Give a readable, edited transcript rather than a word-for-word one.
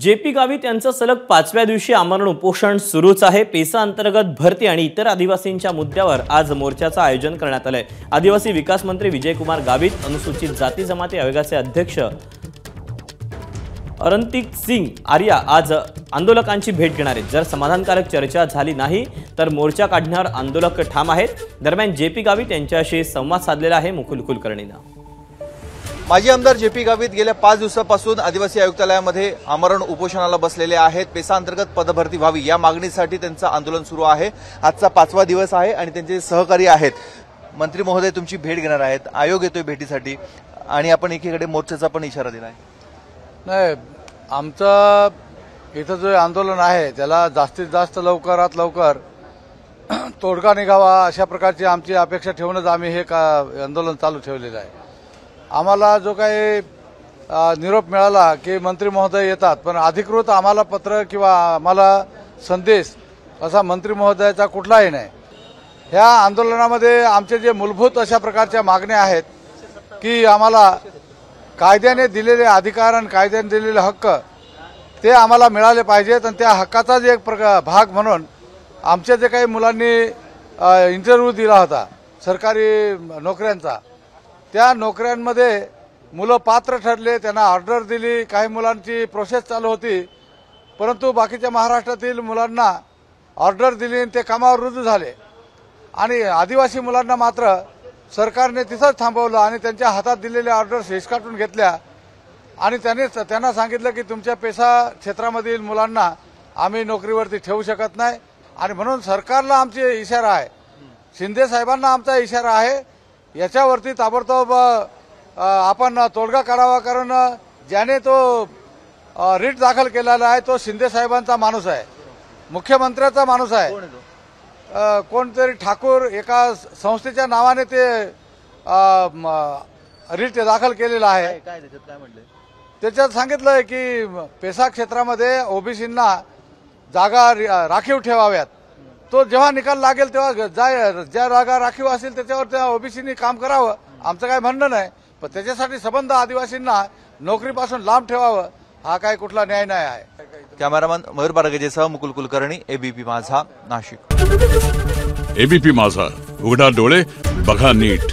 JP Gavit यांचं सलग 5व्या दिवशी आमरण उपोषण सुरूच आहे। पेसा अंतर्गत भरती आणि इतर आदिवासींच्या मुद्द्यावर आज मोर्चाचं आयोजन करण्यात आलंय। आदिवासी विकास मंत्री विजयकुमार गावित, अनुसूचित जाती जमाती आयोगाचे अध्यक्ष अरंतिक सिंग आर्या आज आंदोलकांची भेट घेणार आहेत। जर समाधानकारक चर्चा झाली नाही तर मोर्चा काढण्यावर आंदोलक ठाम आहेत। दरम्यान जेपी गावित यांच्याशी संवाद साधलेला आहे मुकुल कुलकर्णीनं। माजी आमदार जेपी गावित गेल्या 5 दिवसांपासून आदिवासी आयुक्तालयामध्ये आमरण उपोषणाला बसलेले आहेत। पेसा अंतर्गत पदभरती व्हावी या मागणीसाठी त्यांचं आंदोलन सुरू आहे। आजचा 5वा दिवस आहे आणि त्यांचे सहकारी आहेत। मंत्री महोदय तुमची भेट घेणार आहेत, आयोग येतोय भेटीसाठी आणि आपण एकीकडे मोर्चाचा पण इशारा दिलाय। नाही, आमचं इथं जो आंदोलन आहे त्याला जास्तीत जास्त लवकरात लवकर तोडगा निघावा अशा प्रकारची आमची अपेक्षा ठेवूनच आम्ही हे आंदोलन चालू ठेवलेलं आहे। आम्हाला जो काही निरोप मिळाला की मंत्री महोदय येतात, पण अधिकृत आम्हाला पत्र किंवा आम्हाला संदेश असा मंत्री महोदयाचा कुठलाही नाही। ह्या आंदोलनामध्ये आमचे जे मूलभूत अशा प्रकारच्या मागण्या आहेत की आम्हाला कायद्याने दिलेले अधिकार आणि कायद्याने दिलेले हक्क ते आम्हाला मिळाले पाहिजेत आणि त्या हक्काचाच एक भाग म्हणून आमच्या जे काही मुलांनी इंटरव्ह्यू दिला होता सरकारी नोकऱ्यांचा, त्या नोकऱ्यांमध्ये मुलं पात्र ठरले, त्यांना ऑर्डर दिली, काही मुलांची प्रोसेस चालू होती, परंतु बाकीच्या महाराष्ट्रातील मुलांना ऑर्डर दिली आणि ते कामावर रुजू झाले आणि आदिवासी मुलांना मात्र सरकारने तिथंच थांबवलं आणि त्यांच्या हातात दिलेल्या ऑर्डर्स हिसकाटून घेतल्या आणि त्यांना सांगितलं की तुमच्या पेसा क्षेत्रामधील मुलांना आम्ही नोकरीवरती ठेवू शकत नाही आणि म्हणून सरकारला आमचा इशारा आहे, शिंदे साहेबांना आमचा इशारा आहे, याच्यावरती ताबडतोब आपण तोडगा काढावा। कारण ज्याने तो रिट दाखल केलेला आहे तो शिंदे साहेबांचा माणूस आहे, मुख्यमंत्र्याचा माणूस आहे। कोणतरी ठाकूर एका संस्थेच्या नावाने ते रिट दाखल केलेला आहे। त्याच्यात सांगितलंय की पेसा क्षेत्रामध्ये ओबीसींना जागा राखीव ठेवाव्यात। तो जेव्हा निकाल लागेल तेव्हा ज्या जागा राखीव असतील त्याच्यावर त्या ओबीसींनी काम करावं, आमचं काय म्हणणं नाही, पण त्याच्यासाठी संबंध आदिवासींना नोकरीपासून लांब ठेवावं हा काय कुठला न्याय नाही आहे। कॅमेरामन मयूर बारगेसह मुकुल कुलकर्णी, एबीपी माझा, नाशिक। एबीपी माझा, उघडा डोळे बघा नीट।